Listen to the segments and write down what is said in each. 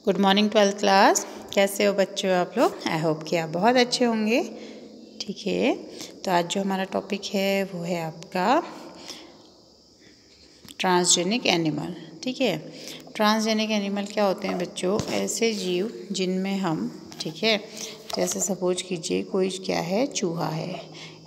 Good morning 12th class. कैसे हो बच्चों आप लोग? आई होप कि आप बहुत अच्छे होंगे। ठीक है, तो आज जो हमारा टॉपिक है वो है आपका ट्रांसजेनिक एनिमल। ठीक है, ट्रांसजेनिक एनिमल क्या होते हैं बच्चों? ऐसे जीव जिनमें हम, ठीक है, जैसे सपोज कीजिए कोई क्या है, चूहा है,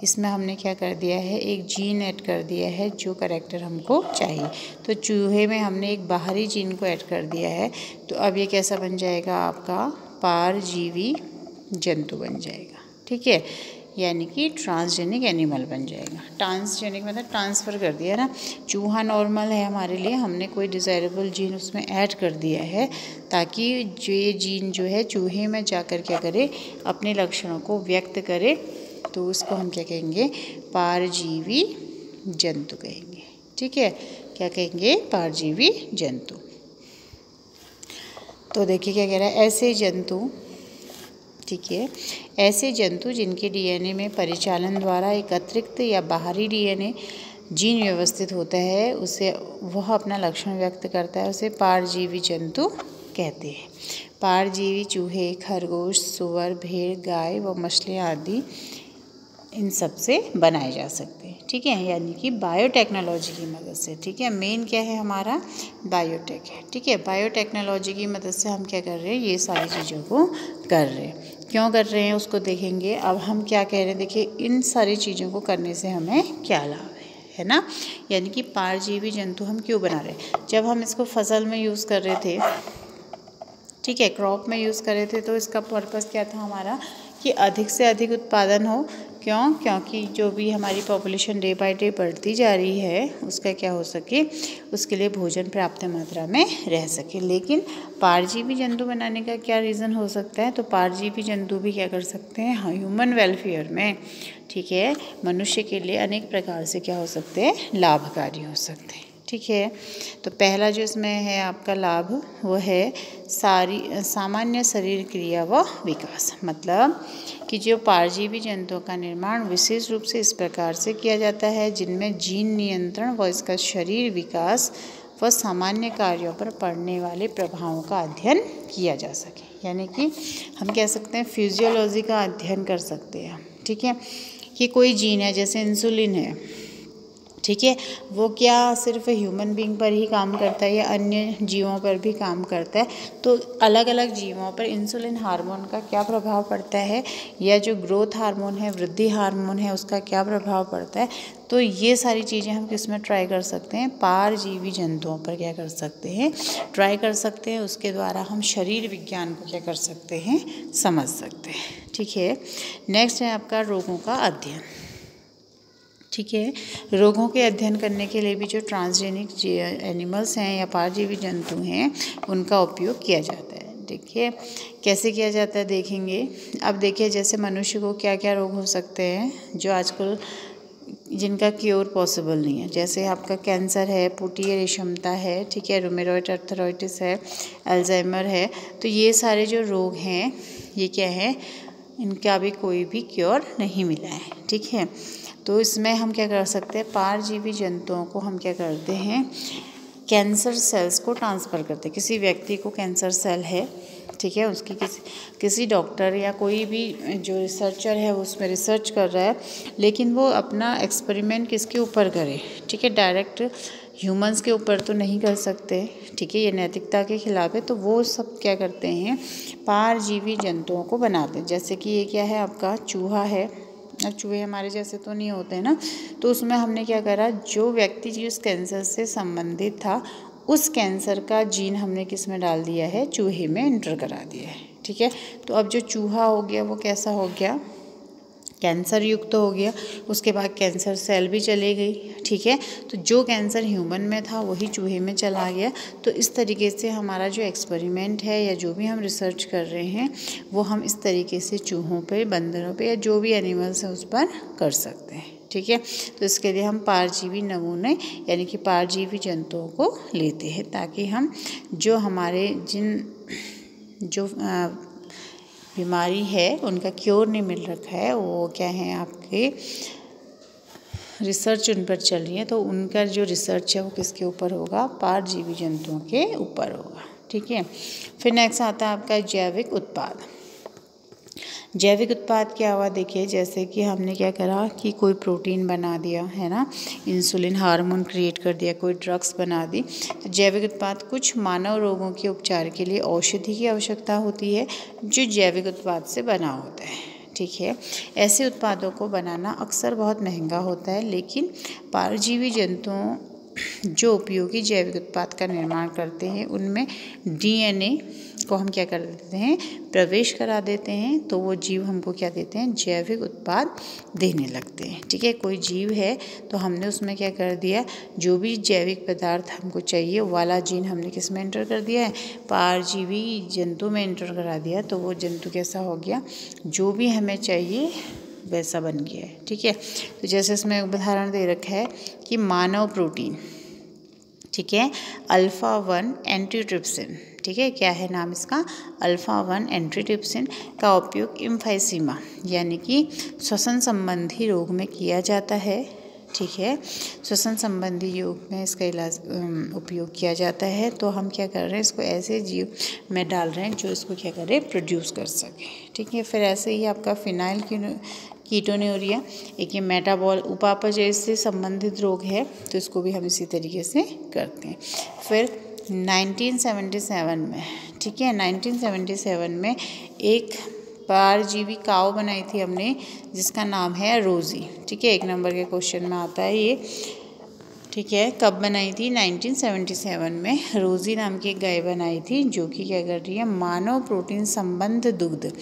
इसमें हमने क्या कर दिया है, एक जीन ऐड कर दिया है जो करैक्टर हमको चाहिए। तो चूहे में हमने एक बाहरी जीन को ऐड कर दिया है, तो अब ये कैसा बन जाएगा, आपका परजीवी जंतु बन जाएगा। ठीक है, यानी कि ट्रांसजेनिक एनिमल बन जाएगा। ट्रांसजेनिक मतलब ट्रांसफ़र कर दिया ना। चूहा नॉर्मल है हमारे लिए, हमने कोई डिज़ायरेबल जीन उसमें ऐड कर दिया है ताकि जो ये जीन जो है चूहे में जाकर क्या करे, अपने लक्षणों को व्यक्त करे। तो उसको हम क्या कहेंगे, परजीवी जंतु कहेंगे। ठीक है, क्या कहेंगे, परजीवी जंतु। तो देखिए क्या कह रहा है, ऐसे जंतु, ठीक है, ऐसे जंतु जिनके डीएनए में परिचालन द्वारा एक अतिरिक्त या बाहरी डीएनए जीन व्यवस्थित होता है, उसे वह अपना लक्षण व्यक्त करता है, उसे परजीवी जंतु कहते हैं। परजीवी चूहे, खरगोश, सूअर, भेड़, गाय व मछलियाँ आदि इन सब से बनाए जा सकते हैं। ठीक है, यानी कि बायोटेक्नोलॉजी की मदद से। ठीक है, मेन क्या है हमारा, बायोटेक है। ठीक है, बायोटेक्नोलॉजी की मदद से हम क्या कर रहे हैं, ये सारी चीज़ों को कर रहे हैं। क्यों कर रहे हैं उसको देखेंगे। अब हम क्या कह रहे हैं, देखिए इन सारी चीज़ों को करने से हमें क्या लाभ है ना। यानी कि परजीवी जंतु हम क्यों बना रहे हैं, जब हम इसको फसल में यूज़ कर रहे थे, ठीक है, क्रॉप में यूज़ कर रहे थे, तो इसका पर्पस क्या था हमारा, कि अधिक से अधिक उत्पादन हो। क्यों? क्योंकि जो भी हमारी पॉपुलेशन डे बाय डे बढ़ती जा रही है, उसका क्या हो सके, उसके लिए भोजन पर्याप्त मात्रा में रह सके। लेकिन परजीवी जंतु बनाने का क्या रीज़न हो सकता है, तो परजीवी जंतु भी क्या कर सकते हैं, ह्यूमन वेलफेयर में, ठीक है, मनुष्य के लिए अनेक प्रकार से क्या हो सकते हैं, लाभकारी हो सकते हैं। ठीक है, तो पहला जो इसमें है आपका लाभ, वो है सामान्य शरीर क्रिया व विकास। मतलब कि जो परजीवी जंतुओं का निर्माण विशेष रूप से इस प्रकार से किया जाता है जिनमें जीन नियंत्रण व इसका शरीर विकास व सामान्य कार्यों पर पड़ने वाले प्रभावों का अध्ययन किया जा सके। यानी कि हम कह सकते हैं फिजियोलॉजी का अध्ययन कर सकते हैं। ठीक है, कि कोई जीन है, जैसे इंसुलिन है, ठीक है, वो क्या सिर्फ ह्यूमन बीइंग पर ही काम करता है या अन्य जीवों पर भी काम करता है। तो अलग अलग जीवों पर इंसुलिन हार्मोन का क्या प्रभाव पड़ता है, या जो ग्रोथ हार्मोन है, वृद्धि हार्मोन है, उसका क्या प्रभाव पड़ता है। तो ये सारी चीज़ें हम किस में ट्राई कर सकते हैं, परजीवी जंतुओं पर क्या कर सकते हैं, ट्राई कर सकते हैं। उसके द्वारा हम शरीर विज्ञान को क्या कर सकते हैं, समझ सकते हैं। ठीक है, नेक्स्ट है आपका रोगों का अध्ययन। ठीक है, रोगों के अध्ययन करने के लिए भी जो ट्रांसजेनिक एनिमल्स हैं या परजीवी जंतु हैं, उनका उपयोग किया जाता है। देखिए कैसे किया जाता है, देखेंगे। अब देखिए जैसे मनुष्य को क्या क्या रोग हो सकते हैं जो आजकल जिनका क्योर पॉसिबल नहीं है। जैसे आपका कैंसर है, पुटीय रेशमता है, ठीक है, रूमेटॉइड आर्थराइटिस है, अल्जाइमर है। तो ये सारे जो रोग हैं, ये क्या है, इनका भी कोई भी क्योर नहीं मिला है। ठीक है, तो इसमें हम क्या कर सकते हैं, परजीवी जंतुओं को हम क्या करते हैं, कैंसर सेल्स को ट्रांसफ़र करते हैं। किसी व्यक्ति को कैंसर सेल है, ठीक है, उसकी किसी डॉक्टर या कोई भी जो रिसर्चर है वो उसमें रिसर्च कर रहा है, लेकिन वो अपना एक्सपेरिमेंट किसके ऊपर करे, ठीक है, डायरेक्ट ह्यूमंस के ऊपर तो नहीं कर सकते। ठीक है, ये नैतिकता के खिलाफ है। तो वो सब क्या करते हैं, परजीवी जंतुओं को बनाते हैं। जैसे कि ये क्या है आपका, चूहा है। अब चूहे हमारे जैसे तो नहीं होते हैं ना, तो उसमें हमने क्या करा, जो व्यक्ति जिस कैंसर से संबंधित था, उस कैंसर का जीन हमने किस में डाल दिया है, चूहे में एंटर करा दिया है। ठीक है, तो अब जो चूहा हो गया वो कैसा हो गया, कैंसर युक्त हो गया। उसके बाद कैंसर सेल भी चली गई। ठीक है, तो जो कैंसर ह्यूमन में था वही चूहे में चला गया। तो इस तरीके से हमारा जो एक्सपेरिमेंट है या जो भी हम रिसर्च कर रहे हैं, वो हम इस तरीके से चूहों पे, बंदरों पे या जो भी एनिमल्स हैं उस पर कर सकते हैं। ठीक है, तो इसके लिए हम परजीवी नमूने यानी कि परजीवी जंतुओं को लेते हैं, ताकि हम जो हमारे जो बीमारी है उनका क्योर नहीं मिल रखा है, वो क्या है, आपके रिसर्च उन पर चल रही है। तो उनका जो रिसर्च है वो किसके ऊपर होगा, परजीवी जंतुओं के ऊपर होगा। ठीक है। फिर नेक्स्ट आता है आपका जैविक उत्पाद। जैविक उत्पाद क्या हुआ, देखिए जैसे कि हमने क्या करा कि कोई प्रोटीन बना दिया है ना, इंसुलिन हार्मोन क्रिएट कर दिया, कोई ड्रग्स बना दी। तो जैविक उत्पाद कुछ मानव रोगों के उपचार के लिए औषधि की आवश्यकता होती है जो जैविक उत्पाद से बना होता है, ठीक है। ऐसे उत्पादों को बनाना अक्सर बहुत महंगा होता है, लेकिन परजीवी जंतुओं जो उपयोगी जैविक उत्पाद का निर्माण करते हैं उनमें डीएनए को हम क्या कर देते हैं, प्रवेश करा देते हैं, तो वो जीव हमको क्या देते हैं, जैविक उत्पाद देने लगते हैं, ठीक है। कोई जीव है तो हमने उसमें क्या कर दिया, जो भी जैविक पदार्थ हमको चाहिए वाला जीन हमने किस में एंटर कर दिया है, परजीवी जंतु में एंटर करा दिया, तो वो जंतु कैसा हो गया, जो भी हमें चाहिए वैसा बन गया है, ठीक है। तो जैसे इसमें उदाहरण दे रखा है कि मानव प्रोटीन, ठीक है, अल्फा-1 एंटीट्रिप्सिन, ठीक है, क्या है नाम इसका, अल्फा-1 एंटीट्रिप्सिन का उपयोग एम्फाइसीमा यानी कि श्वसन संबंधी रोग में किया जाता है, ठीक है। श्वसन संबंधी योग में इसका इलाज उपयोग किया जाता है। तो हम क्या कर रहे हैं, इसको ऐसे जीव में डाल रहे हैं जो इसको क्या करे, प्रोड्यूस कर सके, ठीक है। फिर ऐसे ही आपका फिनाइल कीटोन्यूरिया एक ये मेटाबॉल उपापचय से संबंधित रोग है, तो इसको भी हम इसी तरीके से करते हैं। फिर 1977 में, ठीक है, 1977 में एक परजीवी काऊ बनाई थी हमने जिसका नाम है रोजी, ठीक है, 1 नंबर के क्वेश्चन में आता है ये, ठीक है। कब बनाई थी, 1977 में रोजी नाम की एक गाय बनाई थी जो कि क्या कर रही है, मानव प्रोटीन संबंध दुग्ध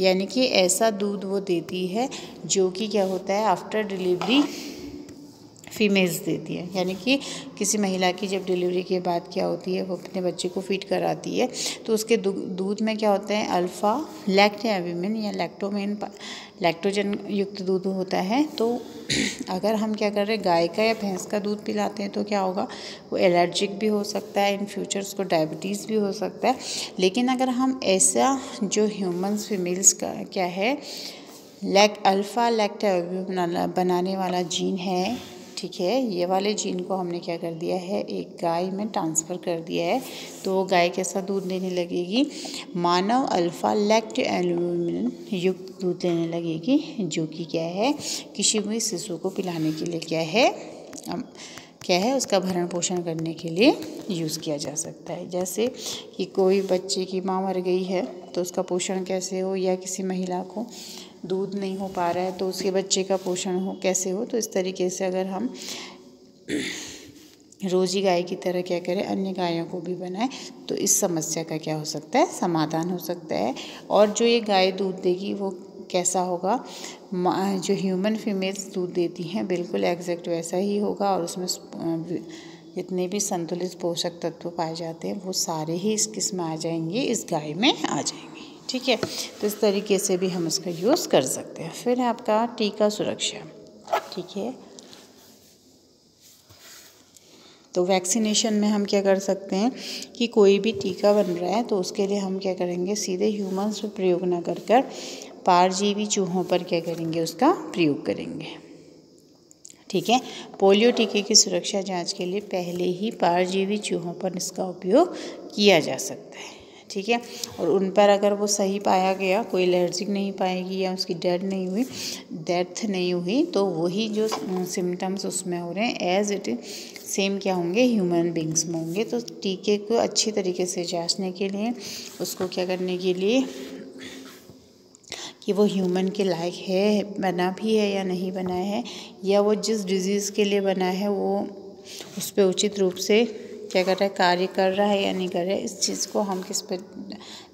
यानी कि ऐसा दूध वो देती है जो कि क्या होता है, आफ्टर डिलीवरी फीमेल्स देती है, यानी कि किसी महिला की जब डिलीवरी के बाद क्या होती है, वो अपने बच्चे को फीड कराती है, तो उसके दूध में क्या होता है, अल्फ़ा लैक्टोएल्ब्यूमिन या लैक्टोजन युक्त दूध होता है। तो अगर हम क्या कर रहे हैं, गाय का या भैंस का दूध पिलाते हैं तो क्या होगा, वो एलर्जिक भी हो सकता है, इन फ्यूचर उसको डायबिटीज़ भी हो सकता है। लेकिन अगर हम ऐसा जो ह्यूमन्स फीमेल्स का क्या है, अल्फ़ा लैक्टोएल्ब्यूमिन बनाने वाला जीन है, ठीक है, ये वाले जीन को हमने क्या कर दिया है, एक गाय में ट्रांसफ़र कर दिया है, तो वो गाय कैसा दूध देने लगेगी, मानव अल्फ़ा लैक्टोएल्ब्यूमिन युक्त दूध देने लगेगी, जो कि क्या है, किसी भी शिशु को पिलाने के लिए क्या है उसका भरण पोषण करने के लिए यूज़ किया जा सकता है। जैसे कि कोई बच्चे की माँ मर गई है तो उसका पोषण कैसे हो, या किसी महिला को दूध नहीं हो पा रहा है तो उसके बच्चे का पोषण कैसे हो, तो इस तरीके से अगर हम रोजी गाय की तरह क्या करें, अन्य गायों को भी बनाएं, तो इस समस्या का क्या हो सकता है, समाधान हो सकता है। और जो ये गाय दूध देगी वो कैसा होगा, जो ह्यूमन फीमेल्स दूध देती हैं बिल्कुल एग्जैक्ट वैसा ही होगा, और उसमें जितने भी संतुलित पोषक तत्व पाए जाते हैं वो सारे ही इस किस्म में आ जाएंगे, इस गाय में आ जाएंगे, ठीक है। तो इस तरीके से भी हम इसका यूज़ कर सकते हैं। फिर आपका टीका सुरक्षा, ठीक है, तो वैक्सीनेशन में हम क्या कर सकते हैं कि कोई भी टीका बन रहा है तो उसके लिए हम क्या करेंगे, सीधे ह्यूमन्स पर प्रयोग ना कर परजीवी चूहों पर क्या करेंगे, उसका प्रयोग करेंगे, ठीक है। पोलियो टीके की सुरक्षा जांच के लिए पहले ही परजीवी चूहों पर इसका उपयोग किया जा सकता है, ठीक है। और उन पर अगर वो सही पाया गया, कोई एलर्जिक नहीं पाएगी या उसकी डेथ नहीं हुई, तो वही जो सिम्टम्स उसमें हो रहे हैं एज इट सेम क्या होंगे, ह्यूमन बींग्स में होंगे। तो टीके को अच्छी तरीके से जांचने के लिए, उसको क्या करने के लिए कि वो ह्यूमन के लायक है, बना भी है या नहीं बना है, या वो जिस डिज़ीज़ के लिए बना है वो उस पर उचित रूप से क्या कर रहा है, कार्य कर रहा है या नहीं कर रहा है, इस चीज़ को हम किस पर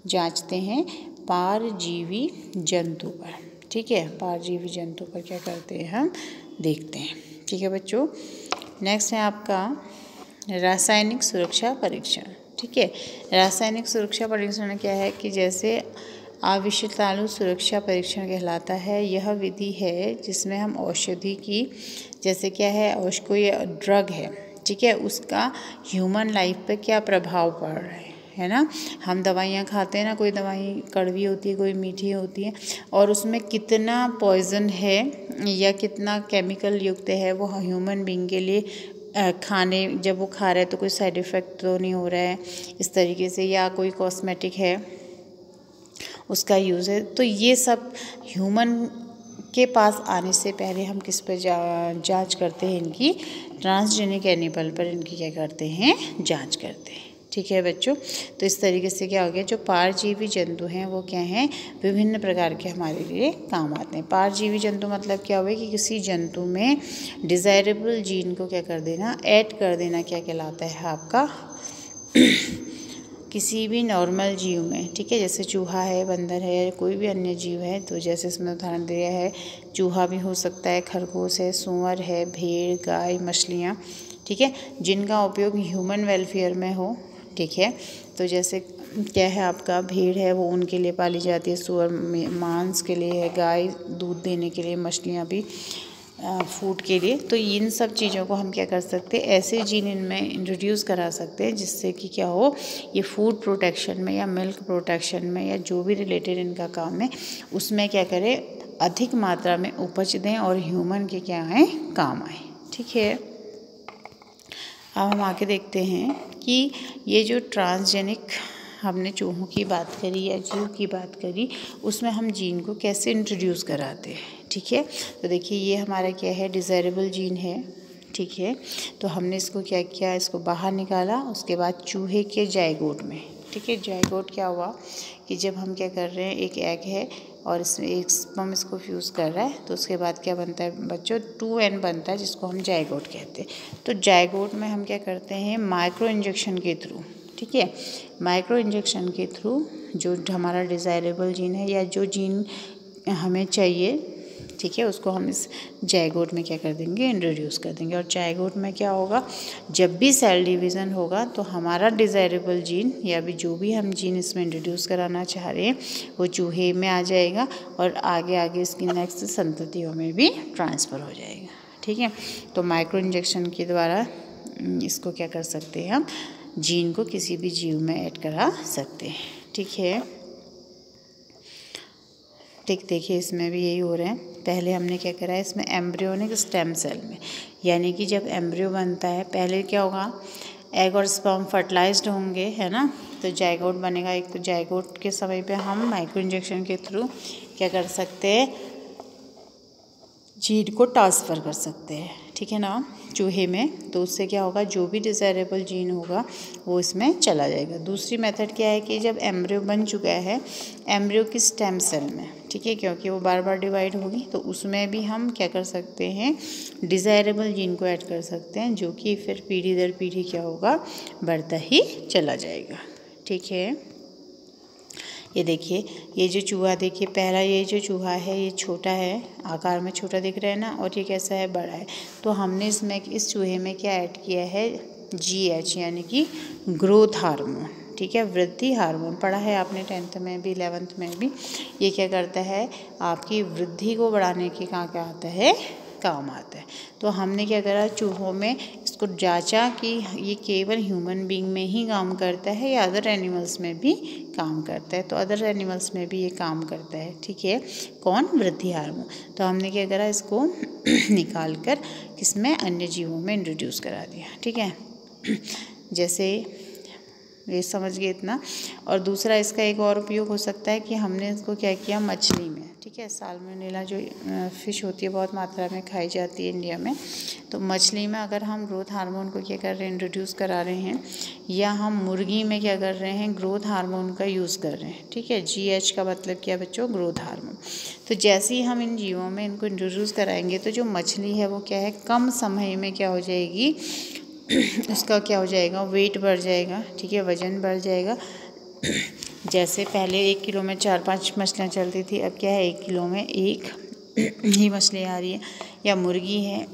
जांचते हैं, परजीवी जंतु पर, ठीक है, परजीवी जंतु पर क्या करते हैं, हम देखते हैं, ठीक है बच्चों। नेक्स्ट है आपका रासायनिक सुरक्षा परीक्षण, ठीक है। रासायनिक सुरक्षा परीक्षण क्या है कि जैसे आविष्कालु सुरक्षा परीक्षण कहलाता है। यह विधि है जिसमें हम औषधि की, जैसे क्या है, कोई ड्रग है, ठीक है, उसका ह्यूमन लाइफ पे क्या प्रभाव पड़ रहा है ना। हम दवाइयाँ खाते हैं ना, कोई दवाई कड़वी होती है, कोई मीठी होती है, और उसमें कितना पॉइजन है या कितना केमिकल युक्त है वो ह्यूमन बीइंग के लिए खाने जब वो खा रहे हैं तो कोई साइड इफ़ेक्ट तो नहीं हो रहा है इस तरीके से, या कोई कॉस्मेटिक है उसका यूज़ है। तो ये सब ह्यूमन के पास आने से पहले हम किस पर जांच करते हैं, इनकी ट्रांसजेनिक एनिमल पर इनकी क्या करते हैं, जांच करते हैं। ठीक है बच्चों, तो इस तरीके से क्या हो गया, जो पारजीवी जंतु हैं वो क्या हैं, विभिन्न प्रकार के हमारे लिए काम आते हैं। पारजीवी जंतु मतलब क्या हुआ कि किसी जंतु में डिज़ायरेबल जीन को क्या कर देना, ऐड कर देना, क्या कहलाता है आपका किसी भी नॉर्मल जीव में। ठीक है, जैसे चूहा है, बंदर है, या कोई भी अन्य जीव है, तो जैसे इसमें उदाहरण दिया है, चूहा भी हो सकता है, खरगोश है, सूअर है, भेड़, गाय, मछलियाँ, ठीक है, जिनका उपयोग ह्यूमन वेलफेयर में हो। ठीक है, तो जैसे क्या है आपका, भेड़ है वो उनके लिए पाली जाती है, सूअर मांस के लिए है, गाय दूध देने के लिए, मछलियाँ भी फूड के लिए। तो इन सब चीज़ों को हम क्या कर सकते हैं, ऐसे जीन इनमें इंट्रोड्यूस करा सकते हैं जिससे कि क्या हो, ये फूड प्रोटेक्शन में या मिल्क प्रोटेक्शन में या जो भी रिलेटेड इनका काम है उसमें क्या करें, अधिक मात्रा में उपज दें और ह्यूमन के क्या आए, काम आए। ठीक है, अब हम आगे देखते हैं कि ये जो ट्रांसजेनिक हमने चूहों की बात करी या जीव की बात करी, उसमें हम जीन को कैसे इंट्रोड्यूस कराते हैं। ठीक है, तो देखिए ये हमारा क्या है, डिज़ायरेबल जीन है। ठीक है, तो हमने इसको क्या किया, इसको बाहर निकाला, उसके बाद चूहे के जाइगोट में। ठीक है, जाइगोट क्या हुआ कि जब हम क्या कर रहे हैं, एक एग है और इसमें एक स्पर्म इसको फ्यूज़ कर रहा है, तो उसके बाद क्या बनता है बच्चों, 2n बनता है, जिसको हम जाइगोट कहते हैं। तो जाइगोट में हम क्या करते हैं, माइक्रो इंजेक्शन के थ्रू, ठीक है, माइक्रो इंजेक्शन के थ्रू जो हमारा डिज़ायरेबल जीन है या जो जीन हमें चाहिए, ठीक है, उसको हम इस जाइगोट में क्या कर देंगे, इंट्रोड्यूस कर देंगे। और जाइगोट में क्या होगा, जब भी सेल डिवीज़न होगा तो हमारा डिज़ायरेबल जीन या भी जो भी हम जीन इसमें इंट्रोड्यूस कराना चाह रहे हैं वो चूहे में आ जाएगा और आगे आगे इसकी नेक्स्ट संततियों में भी ट्रांसफ़र हो जाएगा। ठीक है, तो माइक्रो इंजेक्शन के द्वारा इसको क्या कर सकते हैं, हम जीन को किसी भी जीव में ऐड करा सकते हैं। ठीक है, ठीक, देखिए इसमें भी यही हो रहा है। पहले हमने क्या करा है, इसमें एम्ब्रियोनिक स्टेम सेल में, यानी कि जब एम्ब्रियो बनता है पहले क्या होगा, एग और स्पर्म फर्टिलाइज्ड होंगे, है ना, तो जाइगोट बनेगा एक। तो जाइगोट के समय पे हम माइक्रो इंजेक्शन के थ्रू क्या कर सकते हैं, जीन को ट्रांसफ़र कर सकते हैं। ठीक है ना, चूहे में, तो उससे क्या होगा, जो भी डिज़ायरेबल जीन होगा वो इसमें चला जाएगा। दूसरी मेथड क्या है कि जब एम्ब्रियो बन चुका है, एम्ब्रियो की स्टेम सेल में, ठीक है, क्योंकि वो बार बार डिवाइड होगी, तो उसमें भी हम क्या कर सकते हैं, डिज़ायरेबल जीन को ऐड कर सकते हैं, जो कि फिर पीढ़ी दर पीढ़ी क्या होगा, बढ़ता ही चला जाएगा। ठीक है, ये देखिए, ये जो चूहा देखिए, पहला ये जो चूहा है ये छोटा है, आकार में छोटा दिख रहा है ना, और ये कैसा है, बड़ा है। तो हमने इसमें इस चूहे में क्या ऐड किया है, GH यानी कि ग्रोथ हार्मोन। ठीक है, वृद्धि हार्मोन पढ़ा है आपने 10th में भी 11th में भी। ये क्या करता है, आपकी वृद्धि को बढ़ाने के क्या आता है, काम आता है। तो हमने क्या करा, चूहों में इसको जांचा कि ये केवल ह्यूमन बीइंग में ही काम करता है या अदर एनिमल्स में भी काम करता है। तो अदर एनिमल्स में भी ये काम करता है। ठीक है, कौन, वृद्धि हार्मोन। तो हमने क्या करा, इसको निकाल कर किसमें, अन्य जीवों में इंट्रोड्यूस करा दिया। ठीक है, जैसे ये समझ गए इतना। और दूसरा इसका एक और उपयोग हो सकता है कि हमने इसको क्या किया, मछली में, ठीक है, साल्मोनेला जो फ़िश होती है बहुत मात्रा में खाई जाती है इंडिया में, तो मछली में अगर हम ग्रोथ हार्मोन को क्या कर रहे हैं, इंट्रोड्यूस करा रहे हैं, या हम मुर्गी में क्या कर रहे हैं, ग्रोथ हार्मोन का यूज़ कर रहे हैं। ठीक है, GH का मतलब क्या बच्चों, ग्रोथ हार्मोन। तो जैसे ही हम इन जीवों में इनको इंट्रोड्यूस कराएंगे तो जो मछली है वो क्या है, कम समय में क्या हो जाएगी, उसका क्या हो जाएगा, वेट बढ़ जाएगा। ठीक है, वज़न बढ़ जाएगा। जैसे पहले 1 किलो में 4-5 मछलियाँ चलती थी, अब क्या है, 1 किलो में 1 ही मछली आ रही है। या मुर्गी है,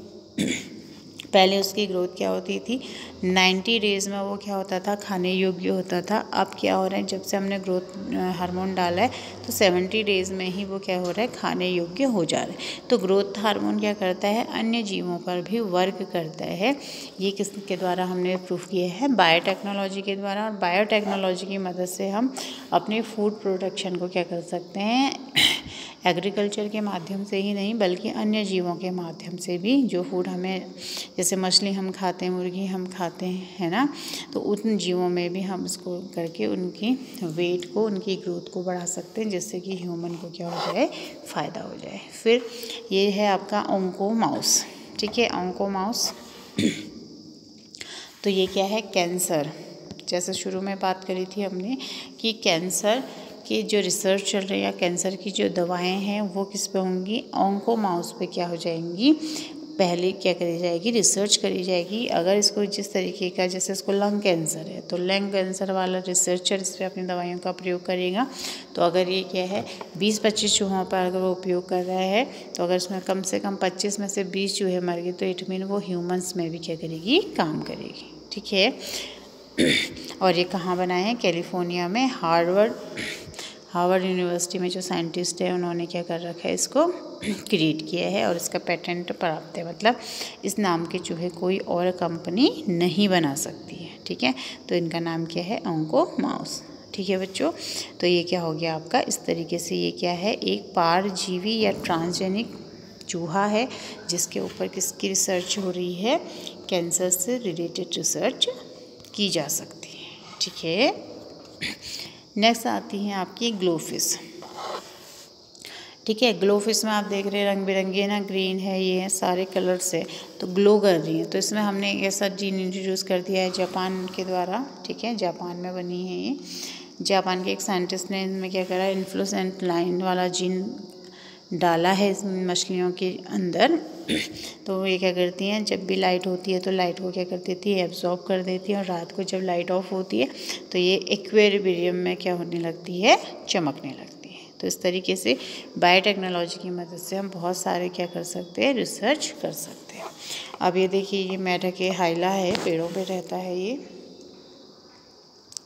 पहले उसकी ग्रोथ क्या होती थी, 90 डेज़ में वो क्या होता था, खाने योग्य होता था। अब क्या हो रहा है, जब से हमने ग्रोथ हार्मोन डाला है तो 70 डेज़ में ही वो क्या हो रहा है, खाने योग्य हो जा रहा है। तो ग्रोथ हार्मोन क्या करता है, अन्य जीवों पर भी वर्क करता है। ये किसके द्वारा हमने प्रूफ किया है, बायोटेक्नोलॉजी के द्वारा। और बायोटेक्नोलॉजी की मदद से हम अपने फूड प्रोडक्शन को क्या कर सकते हैं, एग्रीकल्चर के माध्यम से ही नहीं बल्कि अन्य जीवों के माध्यम से भी, जो फूड हमें, जैसे मछली हम खाते हैं, मुर्गी हम खाते हैं, है ना, तो उन जीवों में भी हम इसको करके उनकी वेट को, उनकी ग्रोथ को बढ़ा सकते हैं, जिससे कि ह्यूमन को क्या हो जाए, फ़ायदा हो जाए। फिर ये है आपका ओंको माउस, ठीक है, ओंको माउस। तो ये क्या है, कैंसर, जैसे शुरू में बात करी थी हमने कि कैंसर की जो रिसर्च चल रही है, कैंसर की जो दवाएं हैं वो किस पे होंगी, ओंको माउस पे क्या हो जाएंगी, पहले क्या करी जाएगी, रिसर्च करी जाएगी। अगर इसको जिस तरीके का, जैसे इसको लंग कैंसर है तो लंग कैंसर वाला रिसर्चर इस पर अपनी दवाइयों का प्रयोग करेगा। तो अगर ये क्या है 20-25 चूहों पर अगर वो उपयोग कर रहा है, तो अगर इसमें कम से कम 25 में से 20 चूहे मर गए तो इट मीन वो ह्यूमन्स में भी क्या करेगी, काम करेगी, ठीक है। और ये कहाँ बनाए हैं, कैलिफोर्निया में, हार्वर्ड यूनिवर्सिटी में जो साइंटिस्ट है उन्होंने क्या कर रखा है, इसको क्रिएट किया है और इसका पेटेंट प्राप्त है। मतलब इस नाम के चूहे कोई और कंपनी नहीं बना सकती है, ठीक है। तो इनका नाम क्या है, ओंको माउस, ठीक है बच्चों। तो ये क्या हो गया आपका, इस तरीके से ये क्या है, एक पारजीवी या ट्रांसजेनिक चूहा है जिसके ऊपर किसकी रिसर्च हो रही है, कैंसर से रिलेटेड रिसर्च की जा सकती है, ठीक है। नेक्स्ट आती हैं आपकी ग्लोफिश, ठीक है। ग्लोफिश में आप देख रहे हैं रंग बिरंगे है ना, ग्रीन है, ये है, सारे कलर्स है, तो ग्लो कर रही है। तो इसमें हमने एक ऐसा जीन इंट्रोड्यूस कर दिया है जापान के द्वारा, ठीक है, जापान में बनी है ये। जापान के एक साइंटिस्ट ने इनमें क्या करा, इन्फ्लोरेसेंट लाइन वाला जीन डाला है इस मछलियों के अंदर। तो ये क्या करती हैं, जब भी लाइट होती है तो लाइट को क्या कर देती है, एब्जॉर्ब कर देती है, और रात को जब लाइट ऑफ होती है तो ये एक्वेरियम में क्या होने लगती है, चमकने लगती है। तो इस तरीके से बायोटेक्नोलॉजी की मदद से हम बहुत सारे क्या कर सकते हैं, रिसर्च कर सकते हैं। अब ये देखिए, ये मेढक है, हाइला है, पेड़ों पे रहता है ये,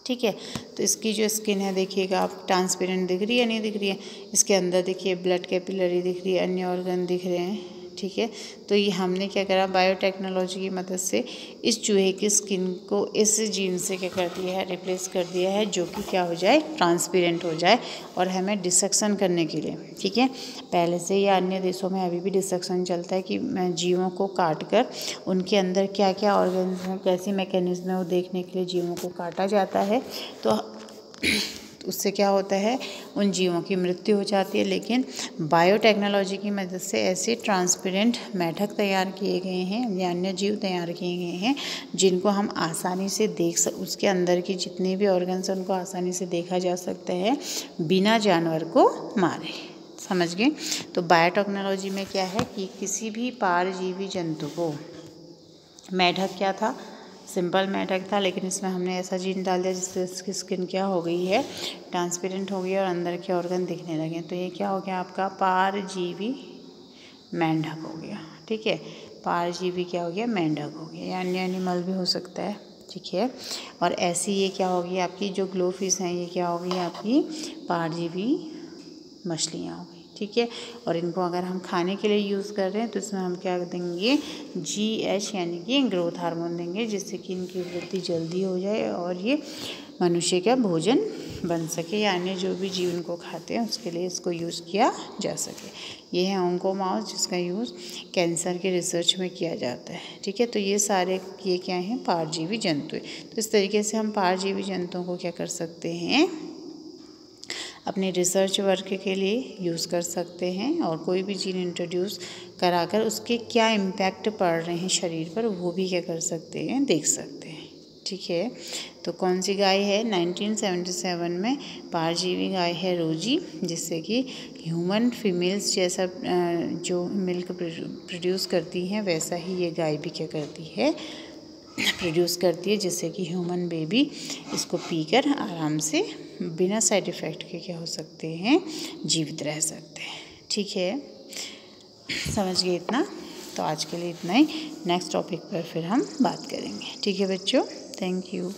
ठीक है। तो इसकी जो स्किन है देखिएगा आप, ट्रांसपेरेंट दिख रही है, नहीं दिख रही है, इसके अंदर देखिए ब्लड कैपिलरी दिख रही है, अन्य ऑर्गन दिख रहे हैं, ठीक है। तो ये हमने क्या करा, बायोटेक्नोलॉजी की मदद से इस चूहे की स्किन को इस जीन से क्या कर दिया है, रिप्लेस कर दिया है, जो कि क्या हो जाए, ट्रांसपेरेंट हो जाए और हमें डिसेक्शन करने के लिए, ठीक है। पहले से या अन्य देशों में अभी भी डिसेक्शन चलता है कि जीवों को काट कर उनके अंदर क्या क्या ऑर्गन्स हैं, कैसी मैकेनिज्म है, वो देखने के लिए जीवों को काटा जाता है। तो उससे क्या होता है, उन जीवों की मृत्यु हो जाती है। लेकिन बायोटेक्नोलॉजी की मदद से ऐसे ट्रांसपेरेंट मेढक तैयार किए गए हैं या अन्य जीव तैयार किए गए हैं जिनको हम आसानी से उसके अंदर की जितने भी ऑर्गन्स हैं उनको आसानी से देखा जा सकता है बिना जानवर को मारे, समझ गए। तो बायोटेक्नोलॉजी में क्या है कि किसी भी पारजीवी जंतु को, मेढक क्या था, सिंपल मेढक था, लेकिन इसमें हमने ऐसा जीन डाल दिया जिससे इसकी स्किन क्या हो गई है, ट्रांसपेरेंट हो गई और अंदर के ऑर्गन दिखने लगे। तो ये क्या हो गया आपका, पारजीवी मेंढक हो गया, ठीक है। पारजीवी क्या हो गया, मेंढक हो गया, या अन्य एनिमल भी हो सकता है, ठीक है। और ऐसी ये क्या होगी आपकी जो ग्लोफिश हैं, ये क्या होगी आपकी पारजीवी मछलियाँ हो गई, ठीक है। और इनको अगर हम खाने के लिए यूज़ कर रहे हैं तो इसमें हम क्या देंगे, GH यानी कि ग्रोथ हार्मोन देंगे, जिससे कि इनकी वृद्धि जल्दी हो जाए और ये मनुष्य का भोजन बन सके, या अन्य जो भी जीव इनको खाते हैं उसके लिए इसको यूज़ किया जा सके। ये है ओंको माउस, जिसका यूज़ कैंसर के रिसर्च में किया जाता है, ठीक है। तो ये सारे ये क्या हैं, पारजीवी जंतु। तो इस तरीके से हम पारजीवी जंतुओं को क्या कर सकते हैं, अपने रिसर्च वर्क के लिए यूज़ कर सकते हैं, और कोई भी जीन इंट्रोड्यूस कराकर उसके क्या इम्पैक्ट पड़ रहे हैं शरीर पर वो भी क्या कर सकते हैं, देख सकते हैं, ठीक है। तो कौन सी गाय है, 1977 में पारजीवी गाय है रोजी, जिससे कि ह्यूमन फीमेल्स जैसा जो मिल्क प्रोड्यूस करती हैं वैसा ही ये गाय भी क्या करती है, प्रोड्यूस करती है, जिससे कि ह्यूमन बेबी इसको पीकर आराम से बिना साइड इफ़ेक्ट के क्या हो सकते हैं, जीवित रह सकते हैं, ठीक है। समझ गए इतना, तो आज के लिए इतना ही। नेक्स्ट टॉपिक पर फिर हम बात करेंगे, ठीक है बच्चों, थैंक यू।